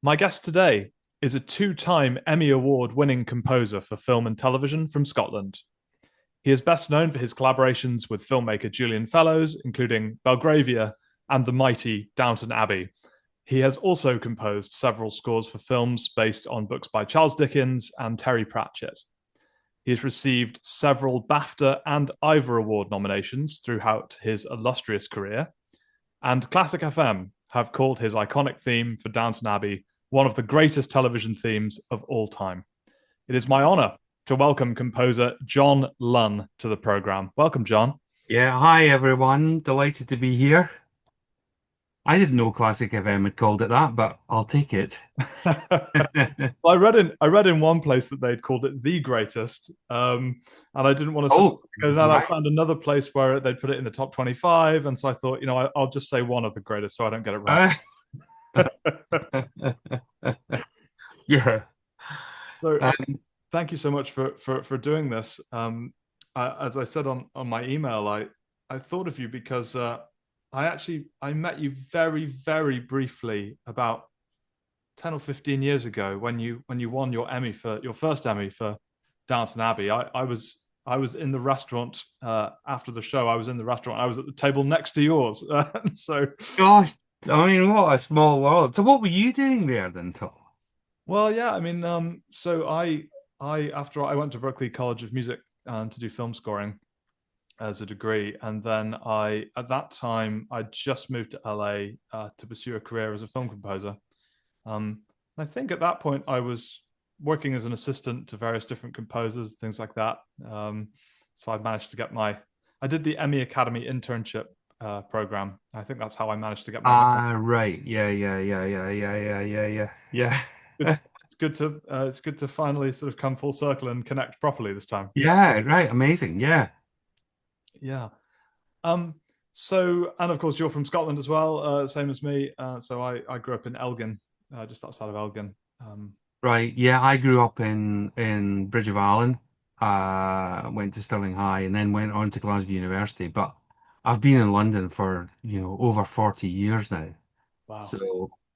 My guest today is a two-time Emmy Award-winning composer for film and television from Scotland. He is best known for his collaborations with filmmaker Julian Fellowes, including Belgravia and the mighty Downton Abbey. He has also composed several scores for films based on books by Charles Dickens and Terry Pratchett. He has received several BAFTA and Ivor Award nominations throughout his illustrious career, and ClassicFM have called his iconic theme for Downton Abbey one of the greatest television themes of all time. It is my honor to welcome composer John Lunn to the program. Welcome, John. Yeah, hi everyone. Delighted to be here. I didn't know Classic FM had called it that, but I'll take it. I read in one place that they'd called it the greatest, and I didn't want to say. Oh, And then I right. found another place where they'd put it in the top 25, and so I thought, I'll just say one of the greatest, so I don't get it wrong. Uh, yeah. So, Um, thank you so much for doing this. As I said on my email, I thought of you because I met you very briefly about 10 or 15 years ago when you won your first Emmy for Downton Abbey. I was in the restaurant after the show. I was in the restaurant. I was at the table next to yours. So Gosh, I mean, what a small world. So what were you doing there then, Tom? well, yeah. I mean, so I after I went to Berklee College of Music to do film scoring as a degree, and then at that time I just moved to LA to pursue a career as a film composer. I think at that point I was working as an assistant to various different composers, things like that. So I managed to get I did the Emmy Academy internship program. I think that's how I managed to get my. Ah, right. Yeah. It's it's good to finally sort of come full circle and connect properly this time. Yeah, right. Amazing. Yeah. Yeah. Um. So and of course you're from Scotland as well, same as me. So I grew up in Elgin, just outside of Elgin. Right. Yeah, I grew up in Bridge of Allen. Went to Stirling High and then went on to Glasgow University. But I've been in London for, over 40 years now. Wow.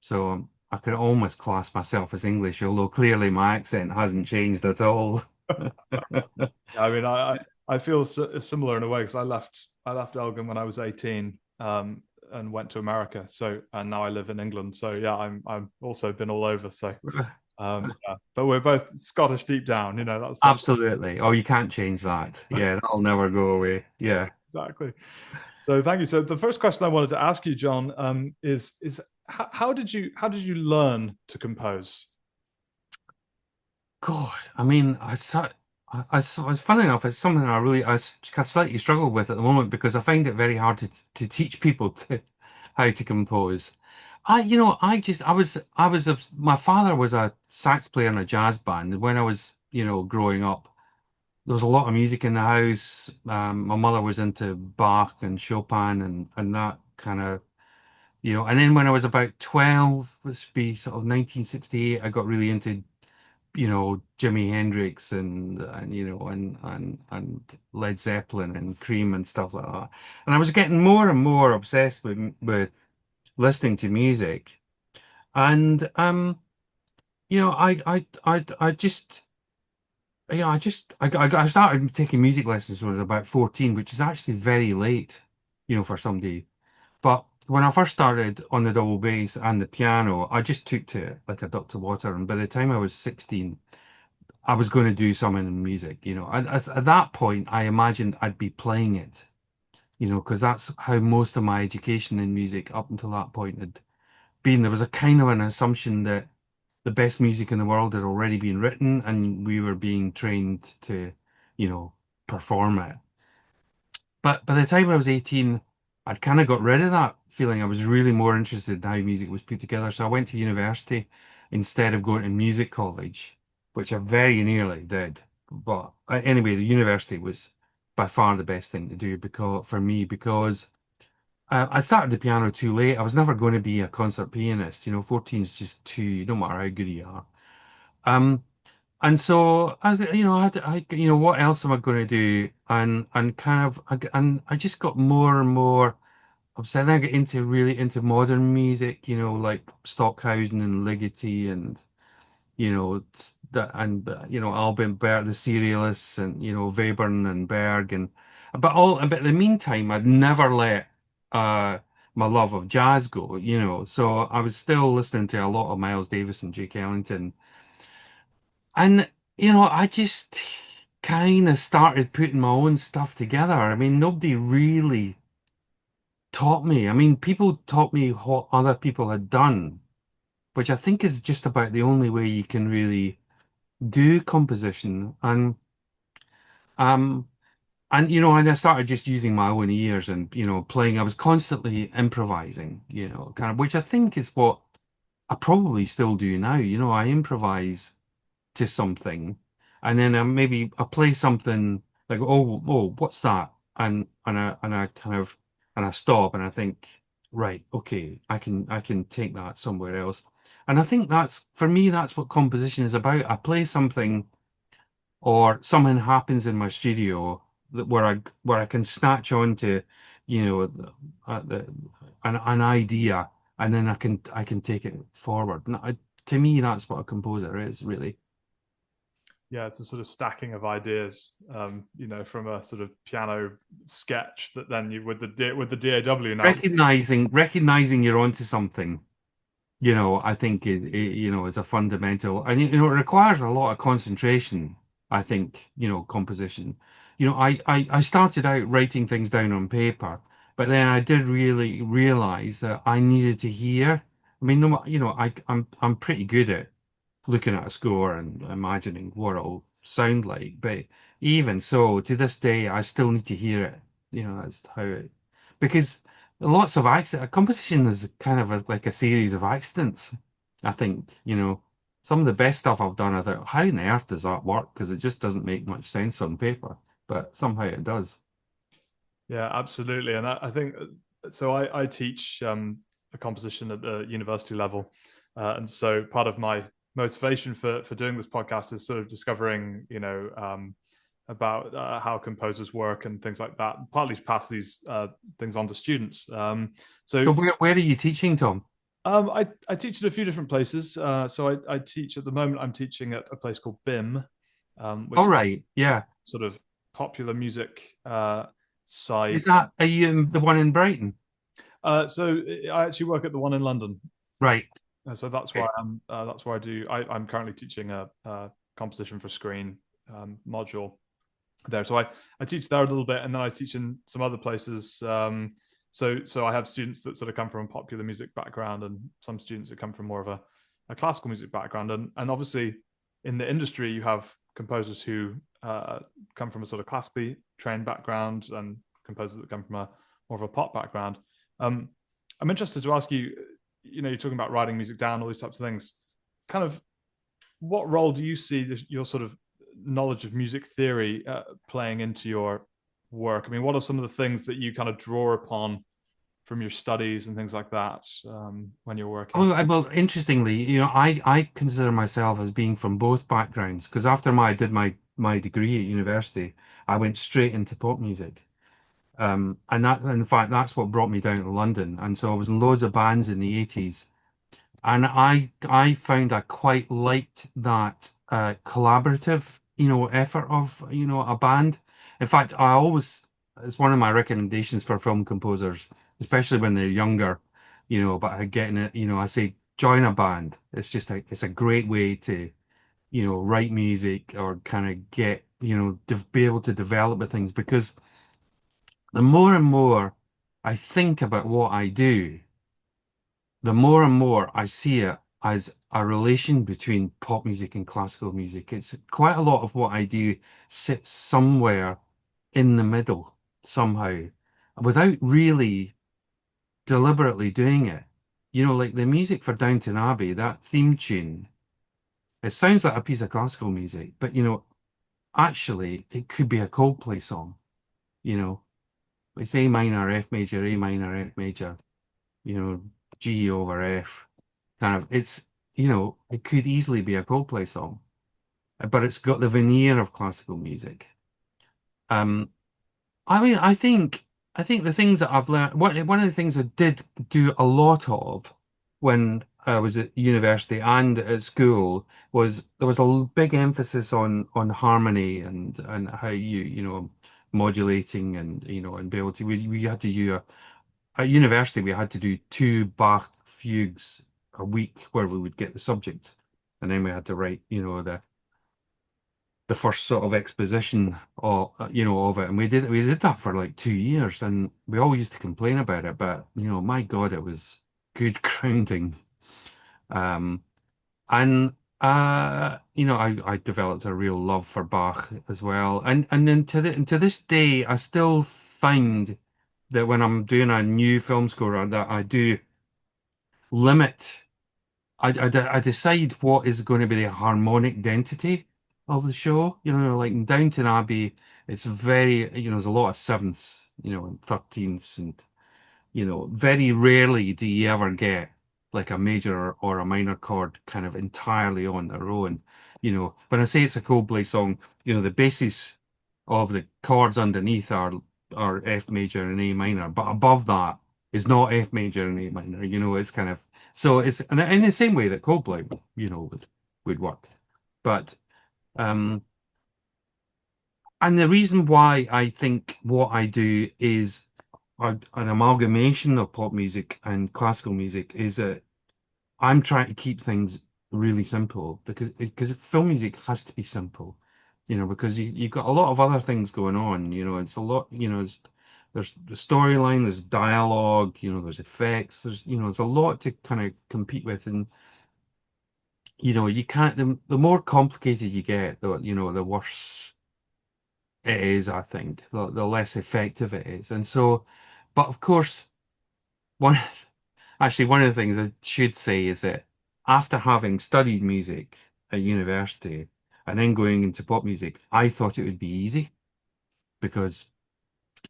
So I could almost class myself as English, although clearly my accent hasn't changed at all. I mean, I feel similar in a way because I left Elgin when I was 18 and went to America. So and now I live in England. So yeah, I'm also been all over. So yeah. But we're both Scottish deep down. That's Absolutely. Oh, you can't change that. Yeah, that'll never go away. Yeah. exactly. So thank you. So the first question I wanted to ask you, John, is how did you learn to compose? God, I mean, I was funny enough. It's something slightly struggle with at the moment because I find it very hard to teach people to how to compose. My father was a sax player in a jazz band, and when I was, growing up, there was a lot of music in the house. My mother was into Bach and Chopin and that kind of, and then when I was about 12, let's be sort of 1968, I got really into Jimi Hendrix and Led Zeppelin and Cream and stuff like that. And I was getting more and more obsessed with listening to music. And I just I started taking music lessons when I was about 14, which is actually very late, for somebody. But when I first started on the double bass and the piano, I just took to it like a duck to water. And by the time I was 16, I was going to do something in music, And at that point, I imagined I'd be playing it, because that's how most of my education in music up until that point had been. There was a kind of an assumption that the best music in the world had already been written and we were being trained to, perform it. But by the time I was 18, I'd kind of got rid of that feeling. I was really more interested in how music was put together. So I went to university instead of going to music college, which I very nearly did. But anyway, the university was by far the best thing to do because I started the piano too late. I was never going to be a concert pianist. 14 is just too, no matter how good you are. Um, and so what else am I going to do? And kind of, and I just got more and more upset. Then I get into really into modern music, like Stockhausen and Ligeti and that and Alban Berg, the Serialists, and Webern and Berg, but in the meantime I'd never let uh my love of jazz go, so I was still listening to a lot of Miles Davis and Duke Ellington, and I just kind of started putting my own stuff together. I mean, nobody really taught me. I mean, people taught me what other people had done, which I think is just about the only way you can really do composition. Um and I started just using my own ears and playing. I was constantly improvising, kind of, which I think is what I probably still do now. I improvise to something, and then maybe I play something like, oh, what's that? And I kind of and I stop and I think, right, okay, I can take that somewhere else. And I think that's for me, that's what composition is about. I play something or something happens in my studio where I can snatch onto, you know, the an idea, and then I can take it forward. And to me, that's what a composer is, really. Yeah, it's a sort of stacking of ideas, from a sort of piano sketch that then you with the DAW now. Recognizing you're onto something, I think is a fundamental, and it requires a lot of concentration. I think, composition. I started out writing things down on paper, but then I did really realize that I needed to hear. I mean, no, I'm pretty good at looking at a score and imagining what it'll sound like. But even so, to this day, I still need to hear it. That's how it, because lots of accident composition is kind of like a series of accidents. I think, some of the best stuff I've done, I thought, how on earth does that work? Because it just doesn't make much sense on paper, but somehow it does. Yeah, absolutely. And I think so. I teach a composition at the university level, and so part of my motivation for doing this podcast is sort of discovering, about how composers work and things like that. Partly to pass these things on to students. So So where are you teaching, Tom? I teach at a few different places. So I teach at the moment. I'm teaching at a place called BIM, which All is right, yeah. sort of popular music side. Are you in the one in Brighton? So I actually work at the one in London. Right. So that's why Okay. I'm. That's where I do. I'm currently teaching a composition for screen module there. So I teach there a little bit, and then I teach in some other places. So I have students that sort of come from a popular music background, and some students that come from more of a classical music background, and obviously in the industry you have composers who come from a sort of classically trained background, and composers that come from a more of a pop background. Um, I'm interested to ask you. You're talking about writing music down, all these types of things. Kind of, what role do you see your sort of knowledge of music theory playing into your work? I mean, what are some of the things that you kind of draw upon from your studies and things like that when you're working? Well, interestingly, I consider myself as being from both backgrounds because after I did my degree at university, I went straight into pop music. And that, in fact, that's what brought me down to London. And so I was in loads of bands in the 80s. And I found I quite liked that collaborative, effort of, a band. In fact, it's one of my recommendations for film composers, especially when they're younger, but getting it, I say join a band. It's a great way to, write music or kind of get, be able to develop the things because the more and more I think about what I do, the more and more I see it as a relation between pop music and classical music. It's quite a lot of what I do sits somewhere in the middle somehow without really deliberately doing it. Like the music for Downton Abbey, that theme tune, it sounds like a piece of classical music, but actually it could be a Coldplay song, you know. It's A minor, F major, A minor, F major, you know, G over F. Kind of, it could easily be a Coldplay song, but it's got the veneer of classical music. Um, I mean, I think I think the things that I've learned, one of the things I did do a lot of when I was at university and at school was there was a big emphasis on harmony and how modulating and and be able to we had to do at university we had to do two Bach fugues a week where we would get the subject and then we had to write the first sort of exposition of it, and we did that for like 2 years, and we all used to complain about it, but my God, it was good grounding. Um, and I developed a real love for Bach as well, and then to this day, I still find that when I'm doing a new film score, that I do limit. I decide what is going to be the harmonic density of the show. Like in Downton Abbey, it's very, there's a lot of sevenths, and 13ths, and very rarely do you ever get like a major or a minor chord kind of entirely on their own. When I say it's a Coldplay song, the basis of the chords underneath are F major and A minor, but above that is not F major and A minor. It's kind of so it's and in the same way that Coldplay, would work. But um and the reason why I think what I do is an amalgamation of pop music and classical music is that I'm trying to keep things really simple because film music has to be simple, because you've got a lot of other things going on, it's a lot, there's the storyline, there's dialogue, there's effects, there's a lot to kind of compete with, and you can't the more complicated you get, the worse it is, I think, the less effective it is, and so, but of course. One, actually, one of the things I should say is that after having studied music at university and then going into pop music, I thought it would be easy because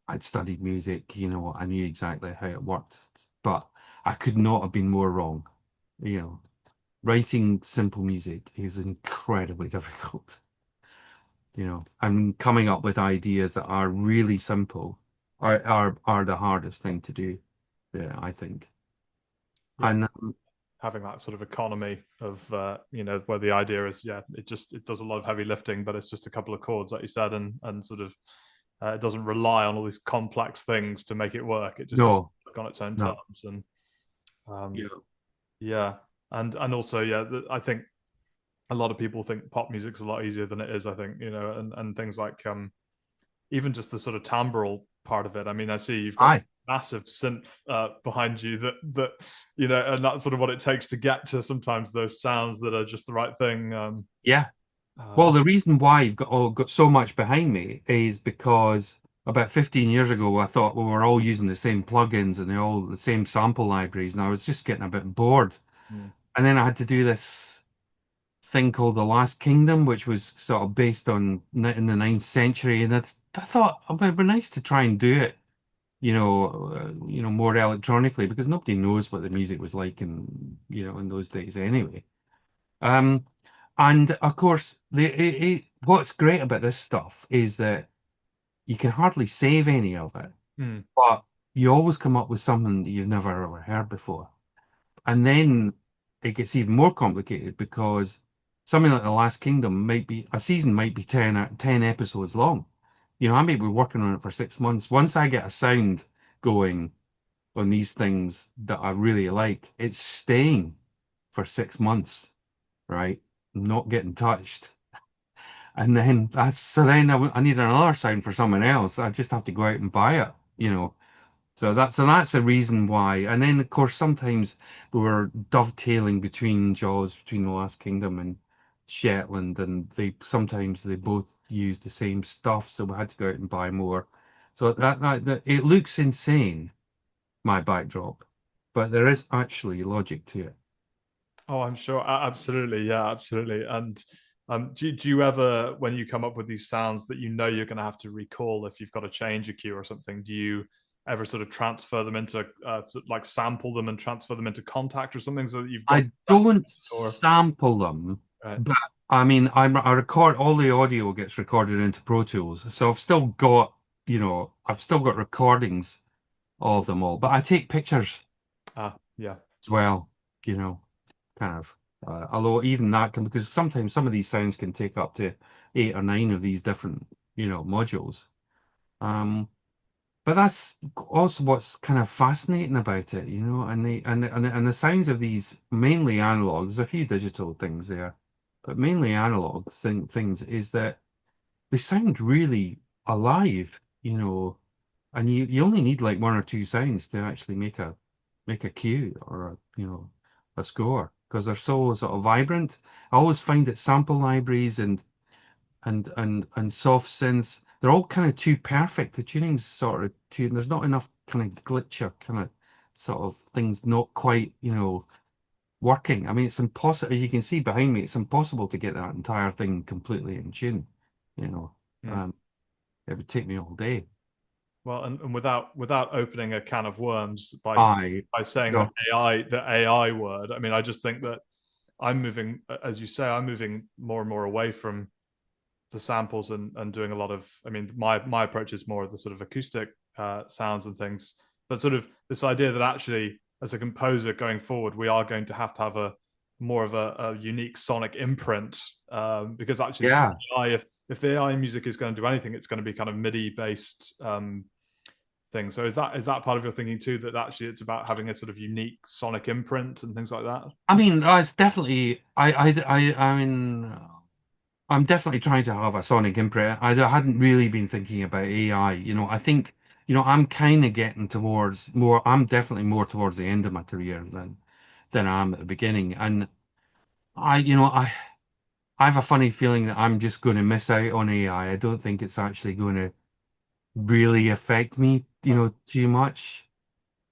I'd studied music, I knew exactly how it worked. But I could not have been more wrong. You know, Writing simple music is incredibly difficult, and coming up with ideas that are really simple are the hardest thing to do, yeah, I think. Yeah, And having that sort of economy of where the idea is, it does a lot of heavy lifting, but it's just a couple of chords, like you said, and sort of it doesn't rely on all these complex things to make it work. It just has to no, work on its own no. terms, and Yeah. um, yeah, and also I think a lot of people think pop music's a lot easier than it is. I think and things like even just the sort of timbral part of it. I mean, I see you've got Aye. massive synth behind you that and that's sort of what it takes to get to sometimes those sounds that are just the right thing. Yeah. Well, Uh, the reason why you've got so much behind me is because about 15 years ago, I thought we were all using the same plugins and they're all the same sample libraries, and I was just getting a bit bored. mm, And then I had to do this thing called The Last Kingdom, which was sort of based on in the ninth century, and I thought it would be nice to try and do it, more electronically because nobody knows what the music was like in those days anyway. Um, and of course, what's great about this stuff is that you can hardly save any of it, mm, but you always come up with something that you've never ever heard before. And then it gets even more complicated because something like The Last Kingdom a season might be 10 episodes long. I may be working on it for 6 months. Once I get a sound going on these things that I really like, it's staying for 6 months, right? Not getting touched. And then I need another sound for someone else. I just have to go out and buy it. So that's the reason why. And then of course sometimes we were dovetailing between Jaws, between The Last Kingdom and Shetland, and they both use the same stuff, so we had to go out and buy more. So that it looks insane, my backdrop, but there is actually logic to it. oh, I'm sure, absolutely, yeah, absolutely. And do you ever, when you come up with these sounds that you're going to have to recall if you've got to change a cue or something, do you ever sort of transfer them into like sample them and transfer them into Contact or something so that you've got I that, don't or sample them, right? but I mean, I record all the audio gets recorded into Pro Tools, so I've still got recordings of them all. But I take pictures Ah, yeah. as well, you know, kind of. Although even that can, because sometimes some of these sounds can take up to 8 or 9 of these different, modules. Um, but that's also what's kind of fascinating about it, and the sounds of these mainly analog. There's a few digital things there, but mainly analog things is that they sound really alive, and you only need like one or two sounds to actually make a cue or a score because they're so sort of vibrant. I always find that sample libraries and soft synths, they're all kind of too perfect. The tuning's sort of too, there's not enough kind of glitch or kind of sort of things not quite, working. I mean, it's impossible, as you can see behind me, it's impossible to get that entire thing completely in tune, you know. Hmm. Um, it would take me all day. Well, and without opening a can of worms I, by saying no, the AI word, I mean, I just think that I'm moving, as you say, I'm moving more and more away from the samples and doing a lot of. I mean, my approach is more of the sort of acoustic sounds and things, but sort of this idea that actually, as a composer going forward, we are going to have a more of a unique sonic imprint, because actually, yeah. if the AI music is going to do anything, it's going to be kind of MIDI based thing. So is that part of your thinking too? That actually it's about having a sort of unique sonic imprint and things like that. I mean, it's definitely, I mean, I'm definitely trying to have a sonic imprint. I hadn't really been thinking about AI. I think, I'm kind of getting towards more, I'm definitely more towards the end of my career than I am at the beginning. And I, you know, I have a funny feeling that I'm just going to miss out on AI. I don't think it's actually going to really affect me, too much.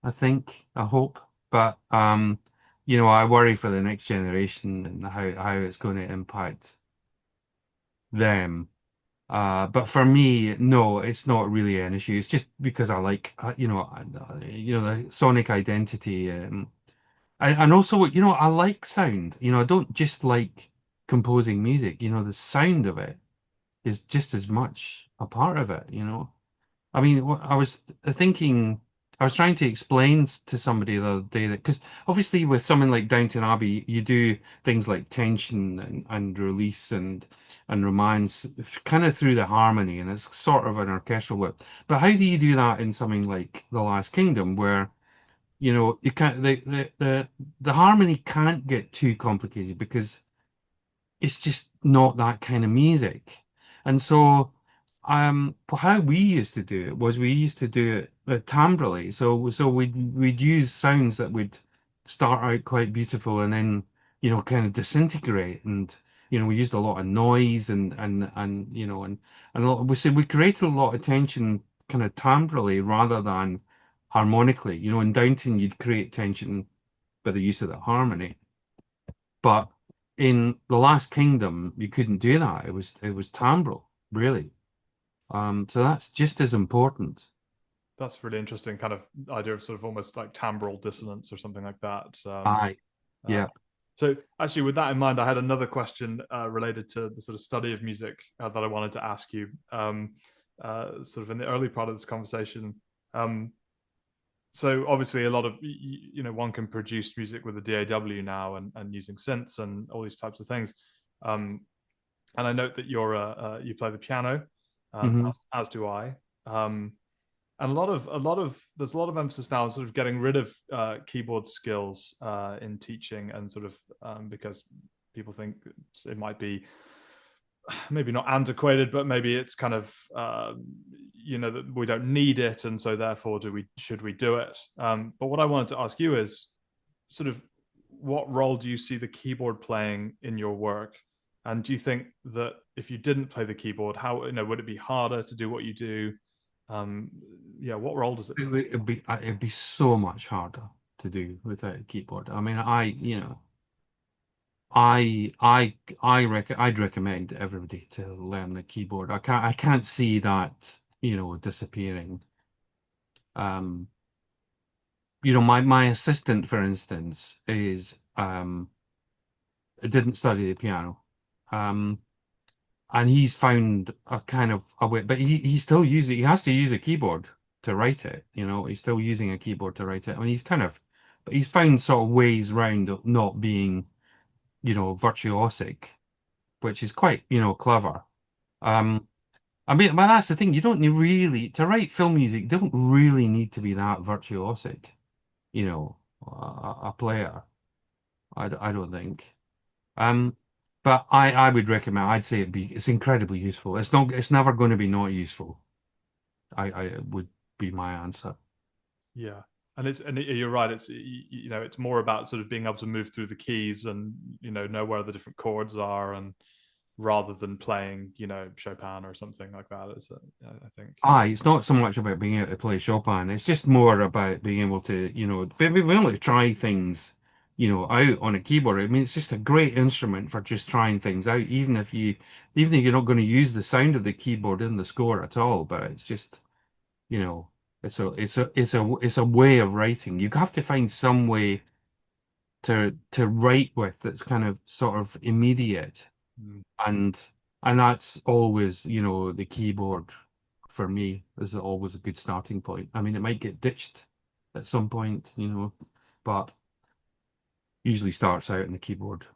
I hope. But I worry for the next generation and how it's going to impact them. But for me, no, it's not really an issue. It's just because I like, the sonic identity, and also, I like sound. I don't just like composing music. The sound of it is just as much a part of it. I mean, I was thinking, I was trying to explain to somebody the other day that because obviously with something like Downton Abbey, you do things like tension and release and romance kind of through the harmony, and it's sort of an orchestral work. But how do you do that in something like The Last Kingdom, where you can't the harmony can't get too complicated because it's just not that kind of music. And so, how we used to do it was we used to do it timbrally. So we'd use sounds that would start out quite beautiful and then, kind of disintegrate. And, we used a lot of noise and we created a lot of tension kind of timbrally rather than harmonically. In Downton, you'd create tension by the use of the harmony. But in The Last Kingdom, you couldn't do that. It was timbral, really. So that's just as important. That's really interesting kind of idea of sort of almost like timbral dissonance or something like that. Aye, Uh, yeah. so actually, with that in mind, I had another question related to the sort of study of music that I wanted to ask you. Sort of in the early part of this conversation. Um, so obviously, a lot of one can produce music with a DAW now and using synths and all these types of things. Um, and I note that you play the piano, Hmm. as do I. Um, and there's a lot of emphasis now on sort of getting rid of keyboard skills in teaching and sort of because people think it might be maybe not antiquated, but maybe it's kind of that we don't need it, and so therefore should we do it? But what I wanted to ask you is sort of what role do you see the keyboard playing in your work? And do you think that if you didn't play the keyboard, how would it be harder to do what you do? Um, yeah, what role does it It play? would it'd be so much harder to do without a keyboard. I mean, I'd recommend everybody to learn the keyboard. I can't see that, disappearing. Um, my assistant, for instance, didn't study the piano. Um, and he's found a kind of a way, but he still uses it. He has to use a keyboard. to write it. He's still using a keyboard to write it. I mean, but he's found sort of ways round of not being, virtuosic, which is quite, clever. Um, I mean, but that's the thing. You don't really, to write film music, you don't really need to be that virtuosic, a player. I don't think. Um, but I would recommend, I'd say it's incredibly useful. It's never going to be not useful. I would be my answer. Yeah. You're right. It's more about sort of being able to move through the keys and know where the different chords are, and rather than playing Chopin or something like that. I think. It's not so much about being able to play Chopin. It's just more about being able to, be able to try things, out on a keyboard. I mean, it's just a great instrument for just trying things out, even if you're not going to use the sound of the keyboard in the score at all. But it's just, you know, it's a way of writing. You have to find some way to write with that's kind of sort of immediate, Mm. and and that's always, the keyboard for me is always a good starting point. I mean, it might get ditched at some point, but usually starts out in the keyboard.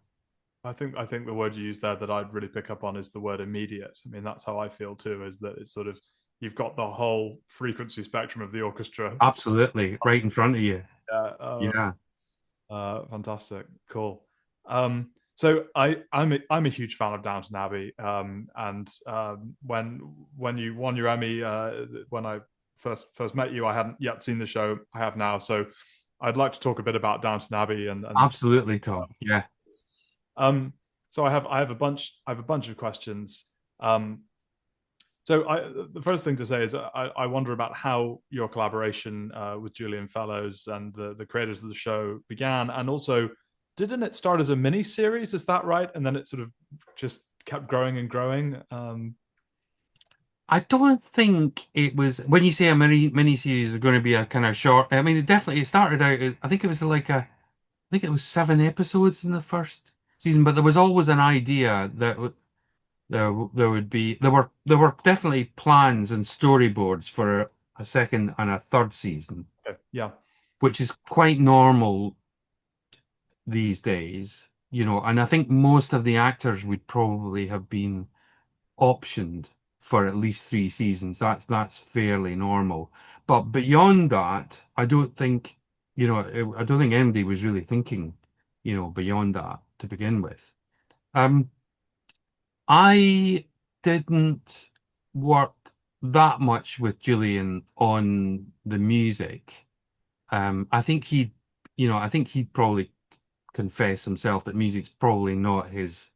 I think the word you use there that I'd really pick up on is the word immediate. I mean, that's how I feel too. Is that it's sort of you've got the whole frequency spectrum of the orchestra. Absolutely, right in front of you. Yeah. Yeah. Fantastic. Cool. So I'm a huge fan of Downton Abbey. And when you won your Emmy, when I first met you, I hadn't yet seen the show. I have now. So I'd like to talk a bit about Downton Abbey and Absolutely, Tom. Yeah. um. So I have a bunch of questions. Um. The first thing to say is I wonder about how your collaboration with Julian Fellowes and the creators of the show began, and also didn't it start as a mini series? Is that right? And then it sort of just kept growing and growing. I don't think it was when you say a mini series is going to be a kind of short. I mean, it started out. I think it was I think it was 7 episodes in the first season, but there was always an idea that there would be there were definitely plans and storyboards for a second and a third season, Okay. Yeah. which is quite normal these days, and I think most of the actors would probably have been optioned for at least 3 seasons. That's fairly normal. But beyond that, I don't think anybody was really thinking, beyond that to begin with. Um, I didn't work that much with Julian on the music. I think he'd probably confess himself that music's probably not his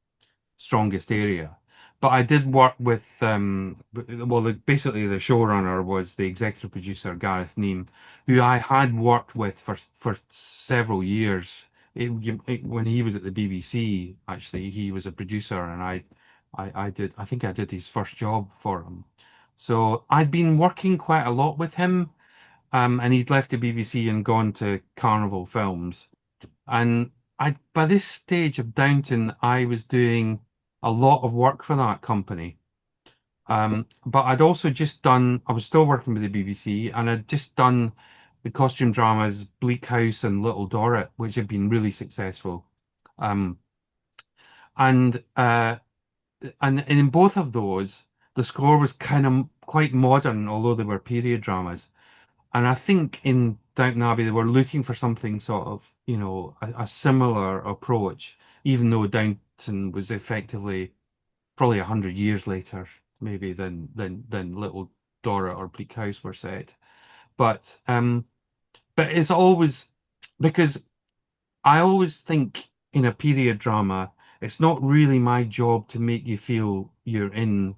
strongest area. But I did work with, basically the showrunner was the executive producer, Gareth Neame, who I had worked with for several years. When he was at the BBC, actually, he was a producer, and I think I did his first job for him. So I'd been working quite a lot with him, and he'd left the BBC and gone to Carnival Films. And by this stage of Downton, I was doing a lot of work for that company. But I was still working with the BBC, and I'd just done the costume dramas Bleak House and Little Dorrit, which had been really successful. Um, and and in both of those, the score was kind of quite modern, although they were period dramas. And I think in Downton Abbey, they were looking for something sort of, a similar approach, even though Downton was effectively probably 100 years later, maybe than Little Dora or Bleak House were set. But but it's always because I always think in a period drama, it's not really my job to make you feel you're in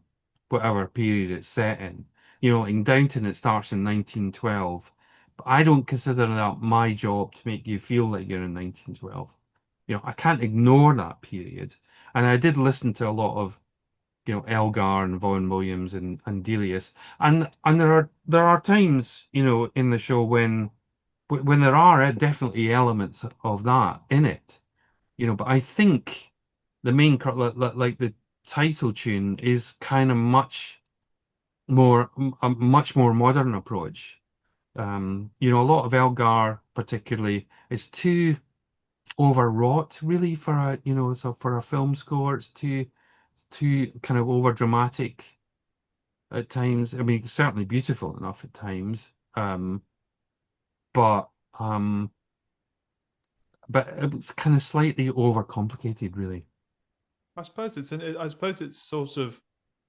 whatever period it's set in. In Downton, it starts in 1912, but I don't consider that my job to make you feel like you're in 1912. I can't ignore that period. And I did listen to a lot of, Elgar and Vaughan Williams and Delius. And there are times, in the show when there are definitely elements of that in it, but I think the main like the title tune is kind of much a much more modern approach. A lot of Elgar particularly is too overwrought really for for a film score. It's too kind of over dramatic at times. I mean, it's certainly beautiful enough at times. But um but it's kind of slightly overcomplicated really. I suppose it's sort of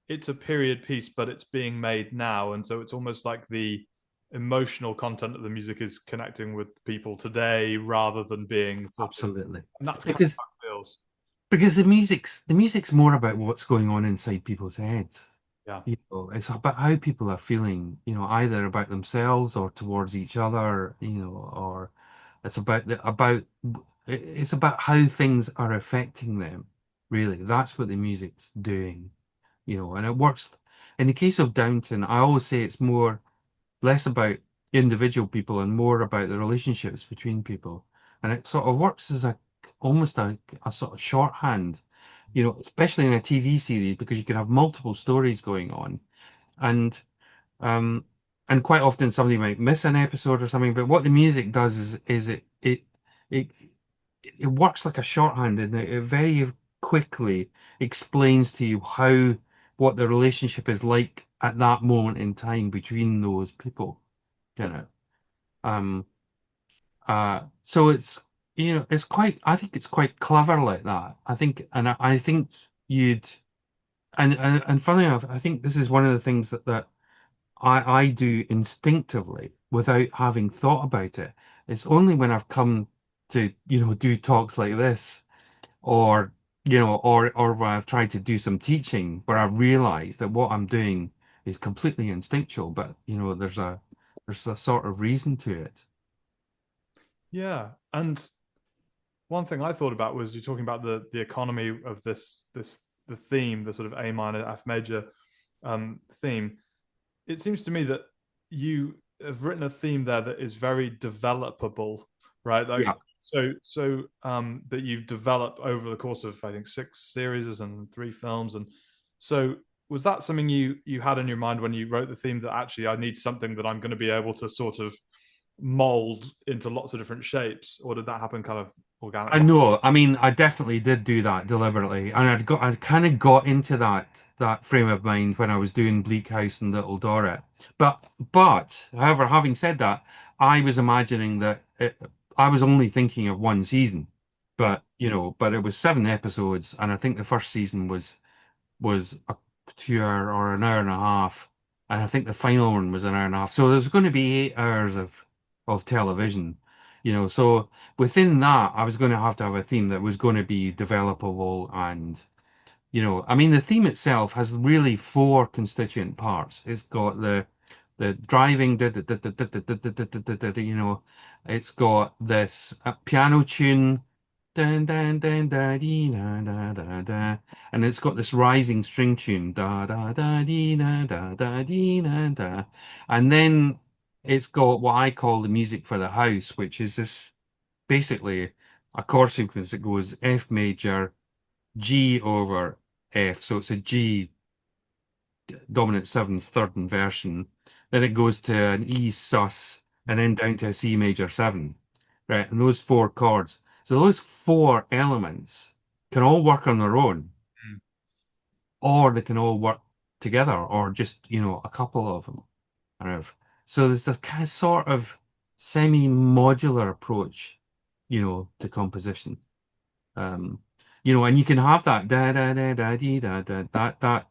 it's a period piece, but it's being made now, and so it's almost like the emotional content of the music is connecting with people today rather than being sort of, Absolutely. and that's kind of Because how it feels. because the music's more about what's going on inside people's heads. Yeah. It's about how people are feeling, either about themselves or towards each other, or it's about how things are affecting them, really. That's what the music's doing, and it works. In the case of Downton, I always say it's less about individual people and more about the relationships between people. And it sort of works as almost a sort of shorthand, especially in a TV series because you can have multiple stories going on. And um and quite often somebody might miss an episode or something, but what the music does is it it works like a shorthand and it very quickly explains to you what the relationship is like at that moment in time between those people, you know. Um so I think it's quite clever like that. I think you'd and funny enough, I think this is one of the things that I do instinctively without having thought about it. It's only when I've come to, do talks like this or, or when I've tried to do some teaching where I've realized that what I'm doing is completely instinctual, but, there's a sort of reason to it. Yeah. And one thing I thought about was you're talking about the economy of this the theme, the sort of A minor F major theme. It seems to me that you have written a theme there that is very developable, right? Like Yeah. that you've developed over the course of I think six series and three films, and so was that something you had in your mind when you wrote the theme that actually I need something that I'm going to be able to sort of mold into lots of different shapes, or did that happen kind of I organically? know. I mean, I definitely did do that deliberately, and I kind of got into that frame of mind when I was doing Bleak House and Little Dorrit. However, having said that, I was imagining that I was only thinking of one season, but it was 7 episodes, and I think the first season was a 2 hour or an hour and a half, and I think the final one was an hour and a half. So there's going to be 8 hours of television, So within that, I was going to have a theme that was going to be developable and I mean, the theme itself has really four constituent parts. It's got the driving, it's got this piano tune, dun, dun, dun, da, dee, da, da, da, da, and it's got this rising string tune, da, da, da, dee, da, da, dee, da. And then it's got what I call the music for the house, which is this basically a chord sequence that goes F major, G over F, so it's a G dominant seventh third inversion. Then it goes to an E sus and then down to a C major seven, right? And those four chords. So those four elements can all work on their own, or they can all work together, or just a couple of them. Kind of. So there's a kind of sort of semi-modular approach, to composition. Um, and you can have that da da da da dee da da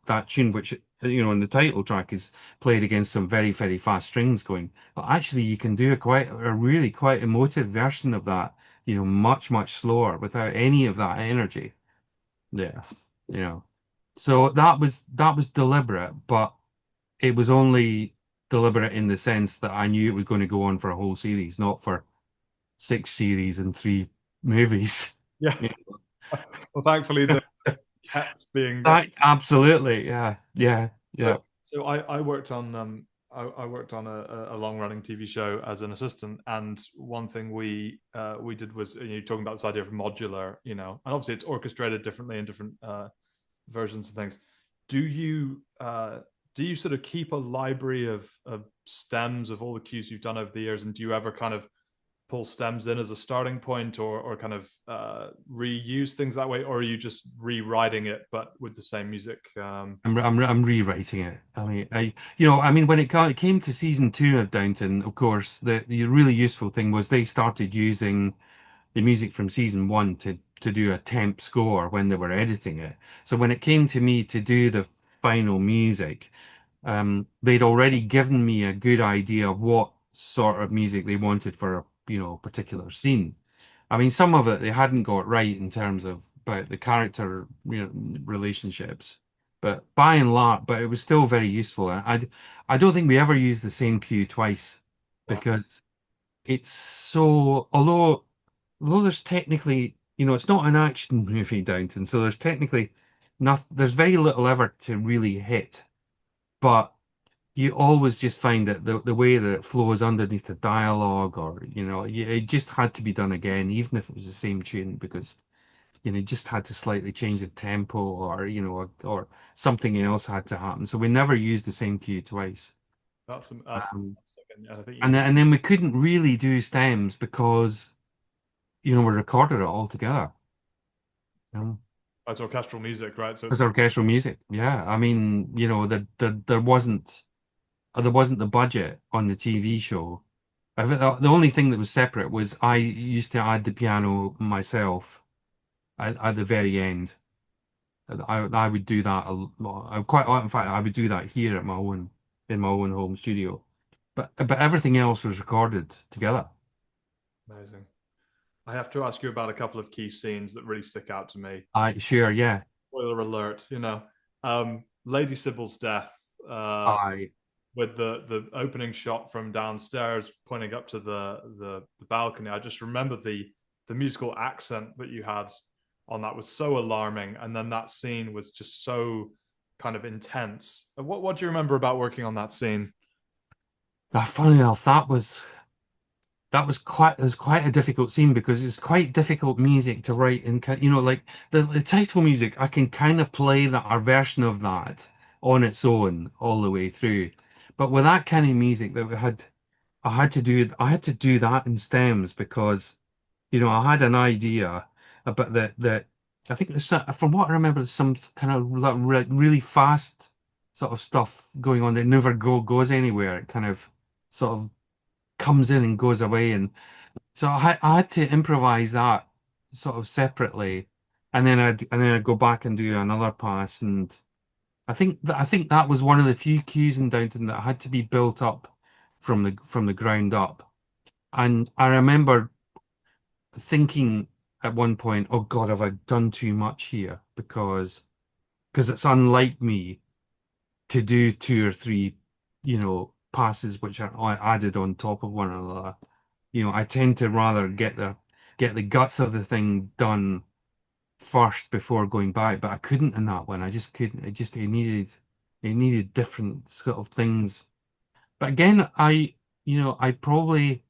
that tune, which in the title track is played against some very very fast strings going. But actually, you can do a really quite emotive version of that, much much slower without any of that energy there, you know. So that was deliberate, but it was only deliberate in the sense that I knew it was going to go on for a whole series, not for 6 series and 3 movies. Yeah. Well, thankfully, the kept being Absolutely, yeah, yeah, so. yeah. So I worked on I worked on a long running TV show as an assistant, and one thing we did was talking about this idea of modular, and obviously it's orchestrated differently in different versions of things. Do you do you sort of keep a library of stems of all the cues you've done over the years, and do you ever kind of pull stems in as a starting point, or kind of reuse things that way, or are you just rewriting it but with the same music? I'm rewriting it. I mean, I mean, when it came to season two of Downton, of course, the really useful thing was they started using the music from season one to do a temp score when they were editing it. So when it came to me to do the final music, they'd already given me a good idea of what sort of music they wanted for a, particular scene. I mean, some of it they hadn't got right in terms of about the character, relationships, but by and large, but it was still very useful. And I don't think we ever used the same cue twice Wow, because it's so, although there's technically, it's not an action movie, Downton, so there's technically nothing, there's very little ever to really hit, but you always just find that the way that it flows underneath the dialogue, or it just had to be done again, even if it was the same tune, because you just had to slightly change the tempo, or or something else had to happen. So we never used the same cue twice. that's Um, fantastic. And I think and then we couldn't really do stems because we recorded it all together. that's orchestral music, right? So It's it's orchestral music. Yeah, I mean, there wasn't the budget on the TV show. I think the only thing that was separate was I used to add the piano myself at the very end. I would do that a lot. In fact, I would do that here at my own in my own home studio. But everything else was recorded together. amazing. I have to ask you about a couple of key scenes that really stick out to me. I sure, yeah. Spoiler alert, Lady Sybil's death, I with the opening shot from downstairs pointing up to the balcony. I just remember the musical accent that you had on that was so alarming, and then that scene was just so kind of intense. What do you remember about working on that scene? funny enough, it was quite a difficult scene because it was quite difficult music to write, and like the title music, I can kind of play that our version of that on its own all the way through. But with that kind of music that we had, I had to do that in stems because I had an idea about that I think from what I remember, there's some kind of really fast sort of stuff going on that never goes anywhere. It kind of sort of comes in and goes away, and so I had to improvise that sort of separately, and then I'd go back and do another pass, and I think that was one of the few cues in Downton that had to be built up from the ground up. And I remember thinking at one point, oh God, have I done too much here? Because it's unlike me to do two or three, passes which are added on top of one another. I tend to rather get the guts of the thing done first before going back, but I couldn't in that one. I just couldn't. It needed different sort of things. But again, I probably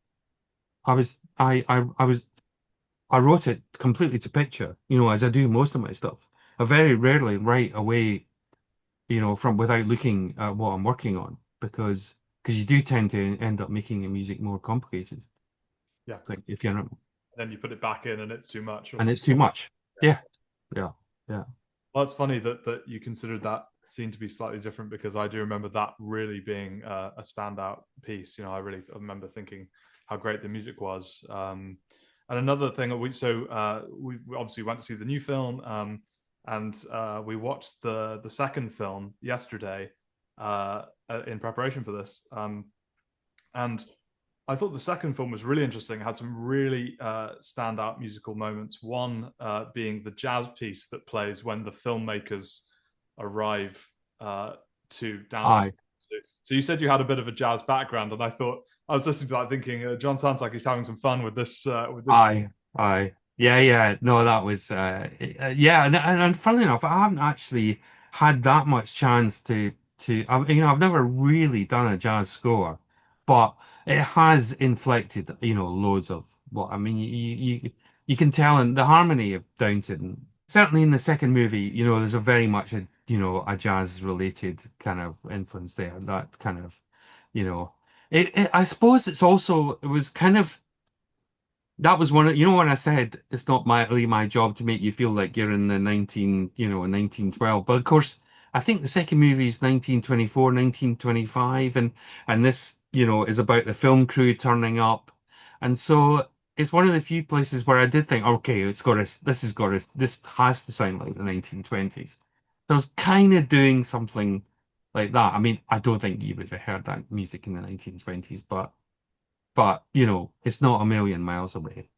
I was I wrote it completely to picture, as I do most of my stuff. I very rarely write away, from without looking at what I'm working on, because you do tend to end up making the music more complicated. Yeah, Like if you're not, then you put it back in and it's too much or and something. it's too much. Yeah, yeah, yeah. Well, it's funny that you considered that scene to be slightly different, because I do remember that really being a standout piece. I really remember thinking how great the music was. And another thing, we obviously went to see the new film, and we watched the second film yesterday in preparation for this. And I thought the second film was really interesting. It had some really standout musical moments. One being the jazz piece that plays when the filmmakers arrive to Downton. Aye, So you said you had a bit of a jazz background, and I was listening to that thinking, John sounds like he's having some fun with this. With this. aye. Yeah, yeah. No, that was yeah, and funnily enough, I haven't actually had that much chance I've never really done a jazz score, but it has inflected, loads of what I mean. You can tell in the harmony of Downton. Certainly in the second movie, there's a very much a a jazz related kind of influence there. That kind of, you know, I suppose it was kind of that was one of, when I said it's not really my job to make you feel like you're in the 1912. But of course, I think the second movie is 1924, 1925, and this, is about the film crew turning up. And so it's one of the few places where I did think, okay, this has to sound like the 1920s. So I was kind of doing something like that. I mean, I don't think you would have heard that music in the 1920s, but it's not a million miles away,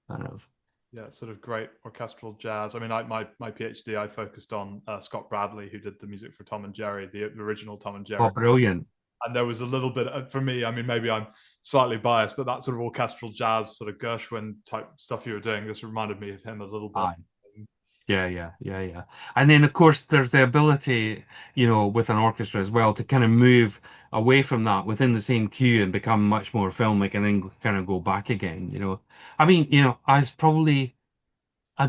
kind of. Yeah, sort of great orchestral jazz. I mean, my PhD, I focused on Scott Bradley, who did the music for Tom and Jerry, the original Tom and Oh, Jerry. brilliant. And there was a little bit for me. I mean, maybe I'm slightly biased, but that sort of orchestral jazz, sort of Gershwin type stuff you were doing, just reminded me of him a little bit. Aye. Yeah, yeah, yeah, yeah. And then, of course, there's the ability, with an orchestra as well to kind of move away from that within the same cue and become much more filmic and then kind of go back again. I mean, I'd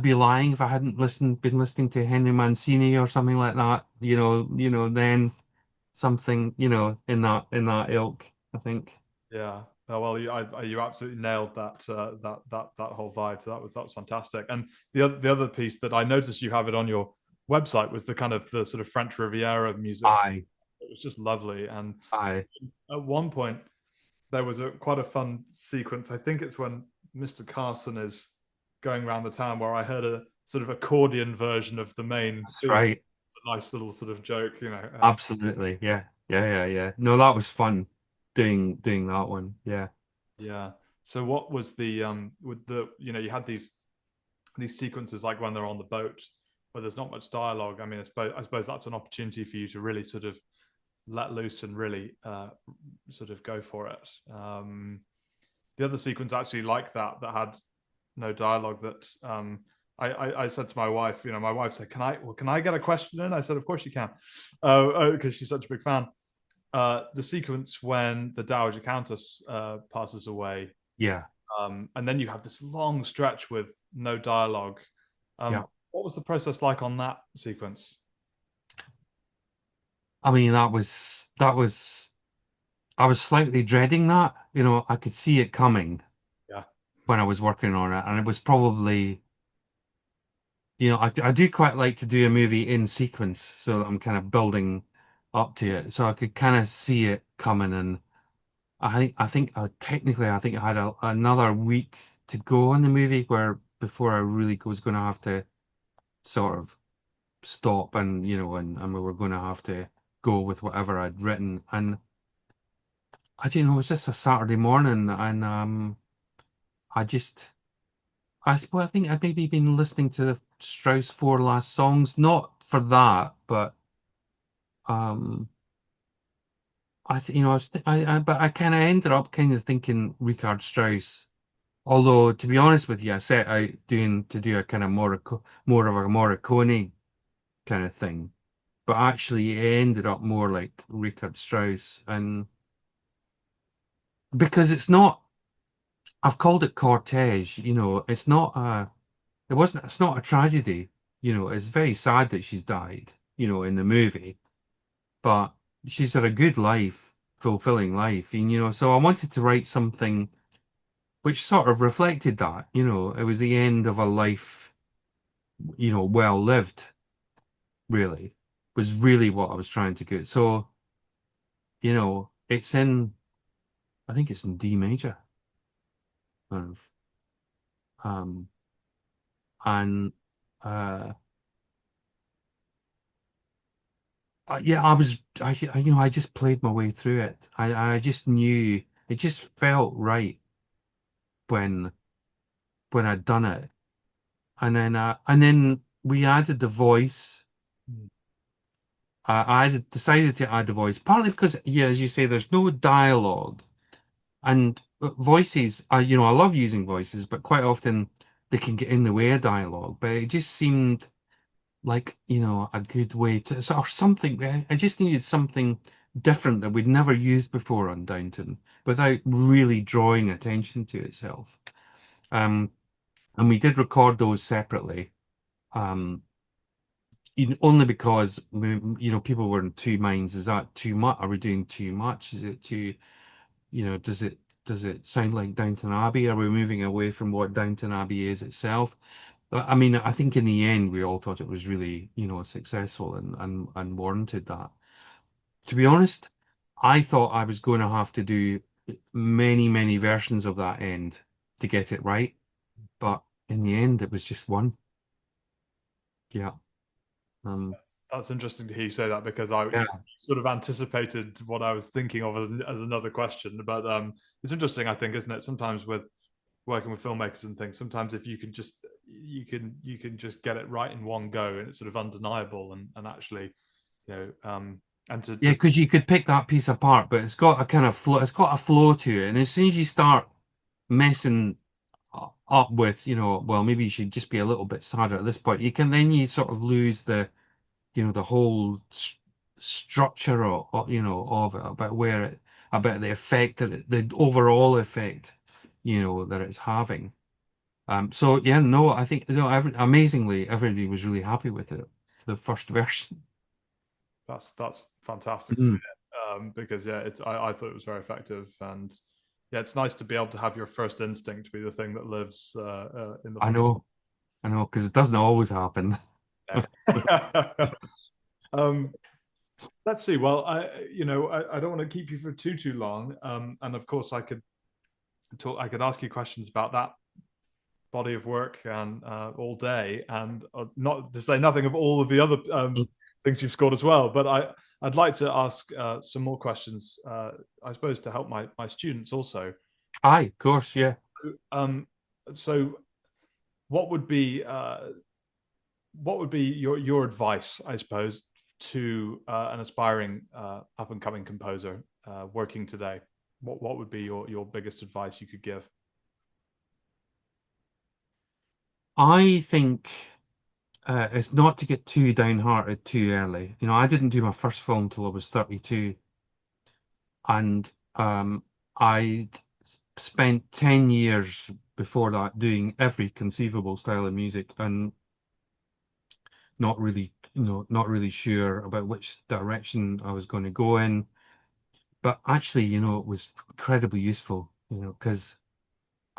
be lying if I hadn't been listening to Henry Mancini or something like that, then something, in that ilk, I think. Yeah. Oh, well, you absolutely nailed that whole vibe. So that was fantastic. And the other piece that I noticed you have it on your website was the kind of the sort of French Riviera music. Aye, It was just lovely. And aye. at one point, there was quite a fun sequence. I think it's when Mr. Carson is going around the town where I heard a sort of accordion version of the main That's theme. right. It's a nice little sort of joke, Absolutely. Yeah. Yeah, yeah, yeah. No, that was fun doing that one. Yeah. Yeah. So what was the with the you had these sequences like when they're on the boat where there's not much dialogue. I mean, I suppose that's an opportunity for you to really sort of let loose and really sort of go for it. The other sequence actually like that had no dialogue that I said to my wife, my wife said, can I get a question in? I said, of course you can, because she's such a big fan. The sequence when the Dowager Countess passes away, Yeah. and then you have this long stretch with no dialogue. Yeah. What was the process like on that sequence? I mean, I was slightly dreading that. I could see it coming Yeah. when I was working on it. And it was probably, I do quite like to do a movie in sequence so that I'm kind of building up to it. So I could kind of see it coming. And technically, I think I had another week to go on the movie where before I really was going to have to sort of stop and we were going to have to go with whatever I'd written. And I didn't know, it was just a Saturday morning and I just I think I'd maybe been listening to the Strauss four last songs, not for that, but um I th you know I, was th I but I kind of ended up kind of thinking Richard Strauss. Although to be honest with you, I set out to do a kind of more of a Morricone kind of thing. But actually it ended up more like Richard Strauss and because I've called it Cortege, it's not a tragedy, it's very sad that she's died, in the movie, but she's had a good life, fulfilling life, and so I wanted to write something which sort of reflected that, it was the end of a life, well lived, really, was really what I was trying to get. So, I think it's in D major, kind of, um, and uh, yeah, I just played my way through it. I just knew it just felt right when I'd done it, and then we added the voice. Mm. I had decided to add the voice partly because, yeah, as you say, there's no dialogue, and voices. I love using voices, but quite often they can get in the way of dialogue. But it just seemed like, a good way or something. I just needed something different that we'd never used before on Downton without really drawing attention to itself. Um, and we did record those separately. Um, only because people were in two minds. Is that too much? Are we doing too much? Is it too, does it sound like Downton Abbey? Are we moving away from what Downton Abbey is itself? But, I mean, I think in the end we all thought it was really, successful and warranted that. To be honest, I thought I was going to have to do many, many versions of that end to get it right, but in the end it was just one. Yeah. Um, That's interesting to hear you say that because I yeah. you sort of anticipated what I was thinking of as another question. But it's interesting, I think, isn't it? Sometimes with working with filmmakers and things, sometimes if you can just you can just get it right in one go, and it's sort of undeniable, and actually, you know, and Yeah, to because you could pick that piece apart, but it's got a kind of flow. It's got a flow to it, and as soon as you start messing up with, well, maybe you should just be a little bit sadder at this point. You sort of lose the whole structure of it, about the effect the overall effect, that it's having. So yeah, no, I think, amazingly, everybody was really happy with it. The first version. that's fantastic to Mm, hear. Because yeah, I thought it was very effective, and yeah, it's nice to be able to have your first instinct be the thing that lives in the I know, I know, because it doesn't always happen. final. um, let's see. Well, I don't want to keep you for too long. And of course, I could ask you questions about that body of work and all day, and not to say nothing of all of the other things you've scored as well. But I'd like to ask some more questions, I suppose, to help my students also. Aye, of course, yeah. Um, so, what would be your advice, I suppose, to an aspiring up and coming composer working today? What would be your biggest advice you could give? I think it's not to get too downhearted too early. I didn't do my first film till I was 32, and I spent 10 years before that doing every conceivable style of music and not really sure about which direction I was going to go in. But actually, it was incredibly useful, because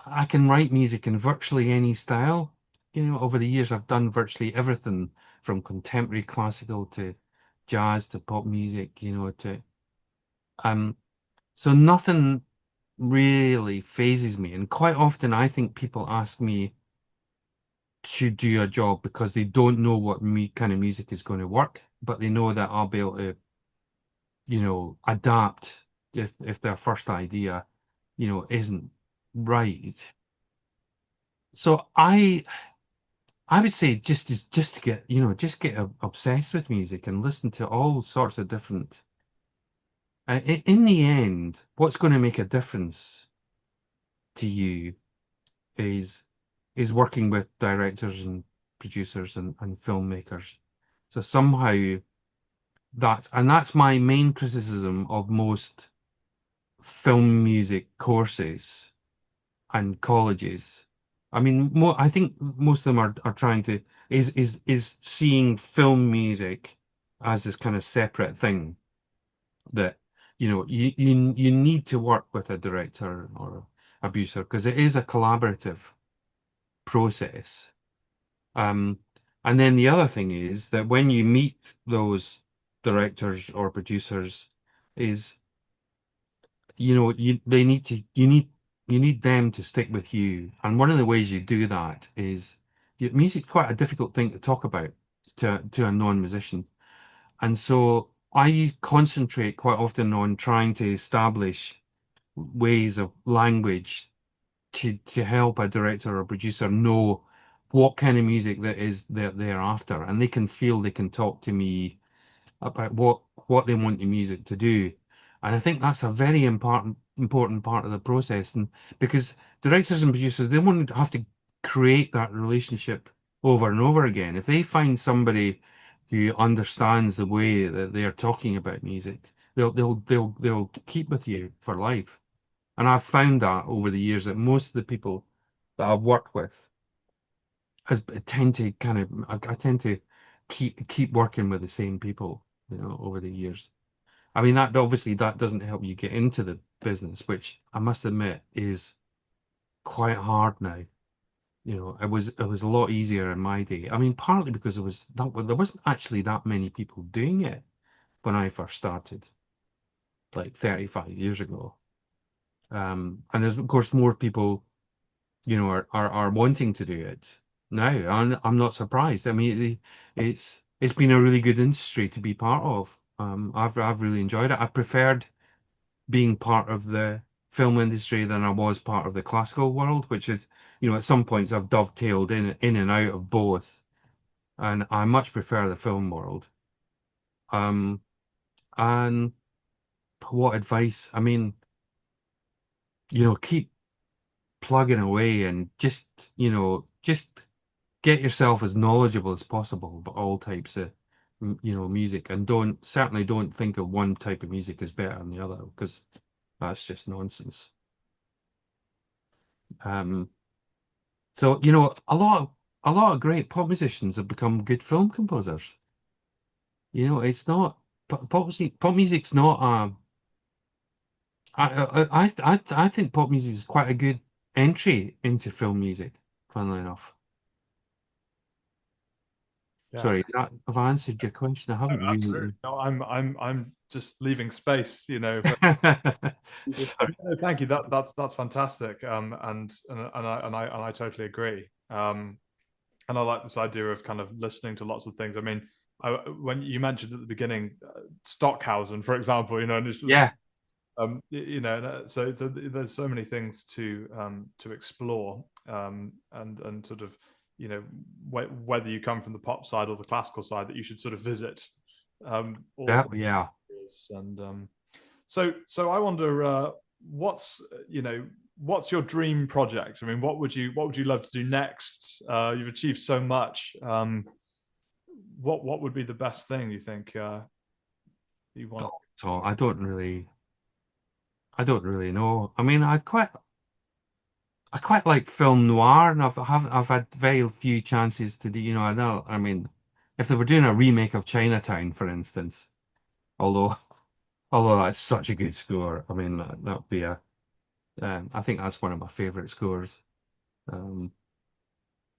I can write music in virtually any style. Over the years, I've done virtually everything from contemporary classical to jazz to pop music, to um so nothing really phases me. And quite often I think people ask me to do a job because they don't know what kind of music is going to work, but they know that I'll be able to, adapt if their first idea, isn't right. So I would say just to get, just get obsessed with music and listen to all sorts of different. In the end, what's going to make a difference to you is is working with directors and producers and filmmakers. So somehow that's my main criticism of most film music courses and colleges. I mean, I think most of them are trying to is seeing film music as this kind of separate thing that you need to work with a director or a producer because it is a collaborative process. Um, and then the other thing is that when you meet those directors or producers, is you need them to stick with you. And one of the ways you do that is music's quite a difficult thing to talk about to a non-musician. And so I concentrate quite often on trying to establish ways of language to help a director or producer know what kind of music that is they're after, and they can feel they can talk to me about what they want the music to do. And I think that's a very important part of the process, and because directors and producers, they won't have to create that relationship over and over again. If they find somebody who understands the way that they're talking about music, they'll keep with you for life. And I've found that over the years that most of the people that I've worked with tend to I tend to keep working with the same people, over the years. I mean, that obviously that doesn't help you get into the business, which I must admit is quite hard now. It was a lot easier in my day. I mean, partly because there wasn't actually that many people doing it when I first started, like 35 years ago. And there's of course more people, are wanting to do it now. I'm not surprised. I mean, it's been a really good industry to be part of. I've really enjoyed it. I preferred being part of the film industry than I was part of the classical world, which is, at some points I've dovetailed in and out of both, and I much prefer the film world. Um, and what advice? I mean, keep plugging away and just get yourself as knowledgeable as possible about all types of, music, and certainly don't think of one type of music as better than the other, because that's just nonsense. Um, So, a lot of great pop musicians have become good film composers. It's not pop music's not I think pop music is quite a good entry into film music, funnily enough. Yeah, Sorry, have I answered your question? I haven't absolutely. really. No, I'm just leaving space, Sorry. No, thank you. That's fantastic. And I totally agree. And I like this idea of kind of listening to lots of things. I mean, when you mentioned at the beginning, Stockhausen, for example, and this is, Yeah, so there's so many things to explore, and sort of, whether you come from the pop side or the classical side, that you should sort of visit, all yeah. and so I wonder, what's your dream project? I mean, what would you love to do next? You've achieved so much. What would be the best thing you think, you want? So I don't really know. I mean, I quite like film noir, and I've had very few chances to do. I know. I mean, if they were doing a remake of Chinatown, for instance, although although that's such a good score, I mean that would be I think that's one of my favorite scores. Um,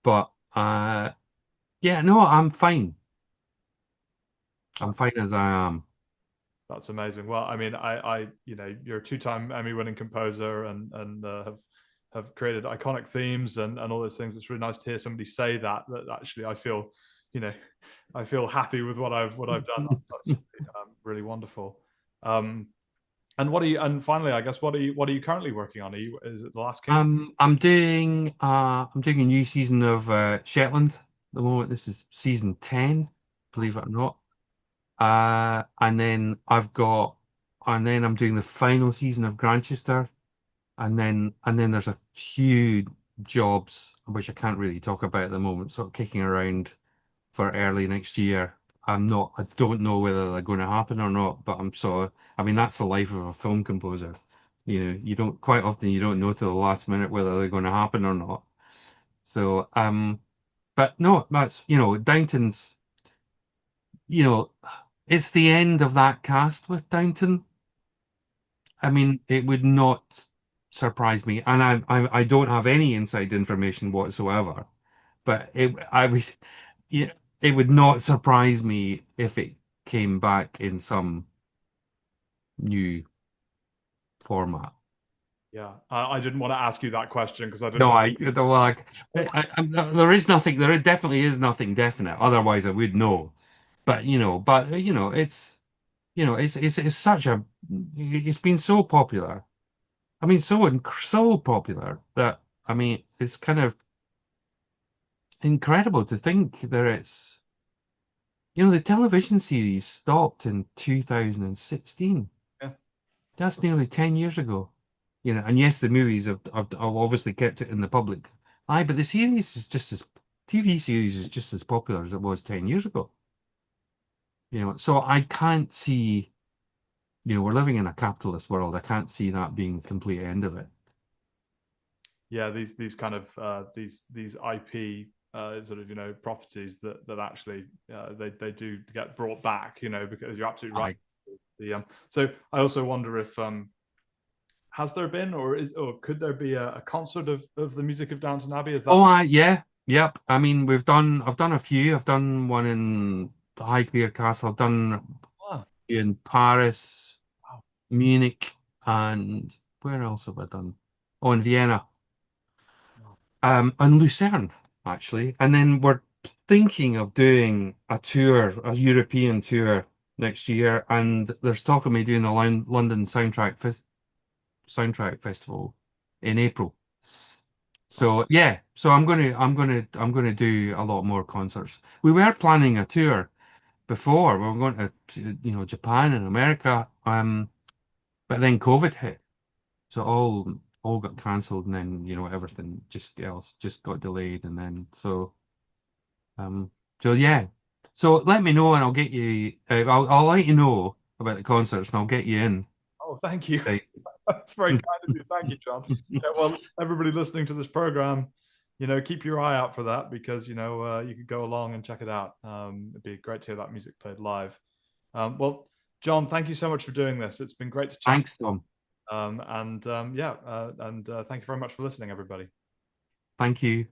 but yeah, no, I'm fine. I'm That's, fine as I am. that's amazing. Well, I mean, you're a two-time Emmy-winning composer, and have created iconic themes and all those things. It's really nice to hear somebody say that actually you know, I feel happy with what I've done. That's really wonderful. Um, and finally, I guess, what are you currently working on? Is it The Last Kingdom? I'm doing a new season of Shetland at the moment. This is season 10, believe it or not. And then I'm doing the final season of Grantchester, and then there's a few jobs which I can't really talk about at the moment, sort of kicking around for early next year. I don't know whether they're going to happen or not, but I mean, that's the life of a film composer. Quite often you don't know till the last minute whether they're going to happen or not. So, but no, that's, Downton's, you know, it's the end of that cast with Downton. I mean, it would not surprise me, and I don't have any inside information whatsoever, but yeah, it would not surprise me if it came back in some new format. Yeah, I didn't want to ask you that question because I didn't No, want. there is nothing. There definitely is nothing definite. Otherwise, I would know. It's such a. It's been so popular. I mean, so popular that, I mean, it's kind of incredible to think that the television series stopped in 2016. Yeah, That's nearly 10 years ago. And yes, the movies have obviously kept it in the public eye, but the series is just as TV series is just as popular as it was 10 years ago. So I can't see, we're living in a capitalist world. I can't see that being the complete end of it. yeah. These kind of these IP sort of properties that actually they do get brought back, because you're absolutely right. I So I also wonder if has there been or could there be a concert of the music of Downton Abbey? Is that yeah, yep. I mean, I've done a few. I've done one in Highclere Castle. I've done ah, in Paris, wow. Munich, and where else have I done? Oh, in Vienna, Wow. and Lucerne, actually. And then we're thinking of doing a tour, a European tour next year. And there's talk of me doing the London soundtrack festival in April. So yeah, so I'm gonna do a lot more concerts. We were planning a tour before. We were going to, Japan and America. But then COVID hit. So all got cancelled, and then everything just else just got delayed, and then um so yeah. So let me know, and I'll get you. I'll let you know about the concerts, and I'll get you in. Oh, thank you. Right. That's very kind of you. Thank you, John. Yeah, well, everybody listening to this program, keep your eye out for that because you could go along and check it out. It'd be great to hear that music played live. Well, John, thank you so much for doing this. It's been great to chat. Thanks, Tom. And yeah, and thank you very much for listening, everybody. Thank you.